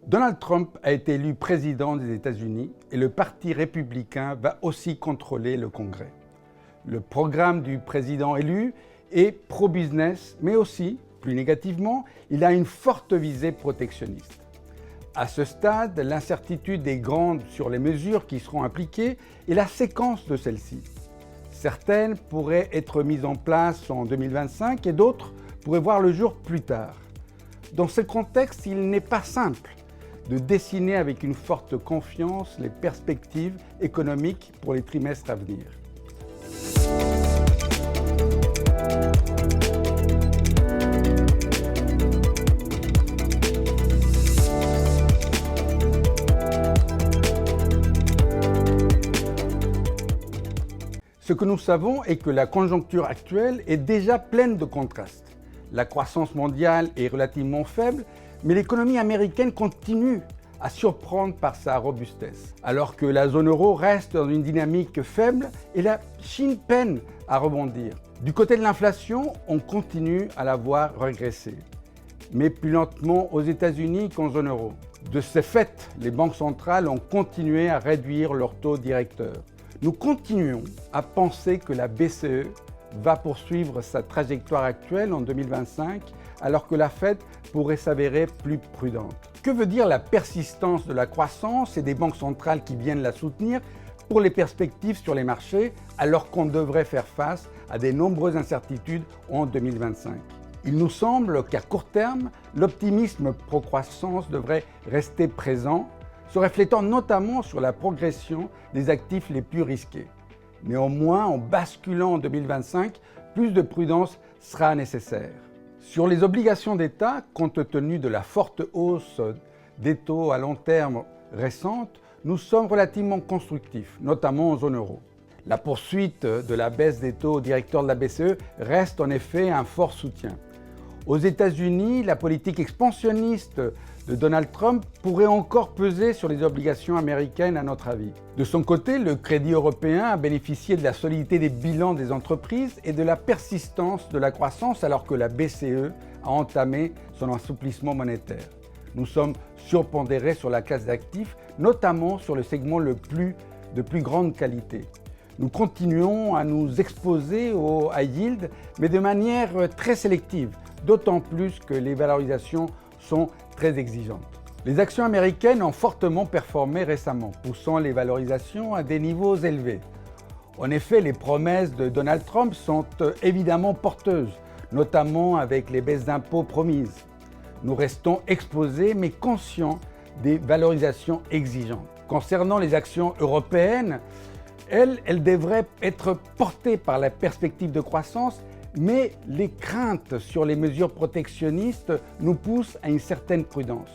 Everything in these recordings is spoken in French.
Donald Trump a été élu président des États-Unis et le Parti républicain va aussi contrôler le Congrès. Le programme du président élu est pro-business, mais aussi, plus négativement, il a une forte visée protectionniste. À ce stade, l'incertitude est grande sur les mesures qui seront appliquées et la séquence de celles-ci. Certaines pourraient être mises en place en 2025 et d'autres pourraient voir le jour plus tard. Dans ce contexte, il n'est pas simple de dessiner avec une forte confiance les perspectives économiques pour les trimestres à venir. Ce que nous savons est que la conjoncture actuelle est déjà pleine de contrastes. La croissance mondiale est relativement faible, mais l'économie américaine continue à surprendre par sa robustesse, alors que la zone euro reste dans une dynamique faible et la Chine peine à rebondir. Du côté de l'inflation, on continue à la voir régresser, mais plus lentement aux États-Unis qu'en zone euro. De ce fait, les banques centrales ont continué à réduire leur taux directeur. Nous continuons à penser que la BCE va poursuivre sa trajectoire actuelle en 2025, alors que la Fed pourrait s'avérer plus prudente. Que veut dire la persistance de la croissance et des banques centrales qui viennent la soutenir pour les perspectives sur les marchés, alors qu'on devrait faire face à de nombreuses incertitudes en 2025 ? Il nous semble qu'à court terme, l'optimisme pro-croissance devrait rester présent, se reflétant notamment sur la progression des actifs les plus risqués. Néanmoins, en basculant en 2025, plus de prudence sera nécessaire. Sur les obligations d'État, compte tenu de la forte hausse des taux à long terme récente, nous sommes relativement constructifs, notamment en zone euro. La poursuite de la baisse des taux directeurs de la BCE reste en effet un fort soutien. Aux États-Unis, la politique expansionniste de Donald Trump pourrait encore peser sur les obligations américaines à notre avis. De son côté, le crédit européen a bénéficié de la solidité des bilans des entreprises et de la persistance de la croissance alors que la BCE a entamé son assouplissement monétaire. Nous sommes surpondérés sur la classe d'actifs, notamment sur le segment de plus grande qualité. Nous continuons à nous exposer au high yield, mais de manière très sélective, d'autant plus que les valorisations sont très exigeantes. Les actions américaines ont fortement performé récemment, poussant les valorisations à des niveaux élevés. En effet, les promesses de Donald Trump sont évidemment porteuses, notamment avec les baisses d'impôts promises. Nous restons exposés mais conscients des valorisations exigeantes. Concernant les actions européennes, elles devraient être portées par la perspective de croissance, mais les craintes sur les mesures protectionnistes nous poussent à une certaine prudence.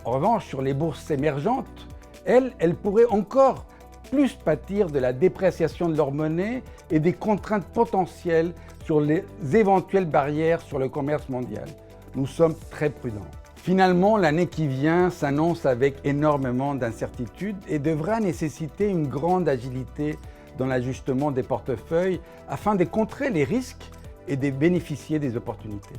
En revanche, sur les bourses émergentes, elles pourraient encore plus pâtir de la dépréciation de leur monnaie et des contraintes potentielles sur les éventuelles barrières sur le commerce mondial. Nous sommes très prudents. Finalement, l'année qui vient s'annonce avec énormément d'incertitudes et devra nécessiter une grande agilité dans l'ajustement des portefeuilles afin de contrer les risques et de bénéficier des opportunités.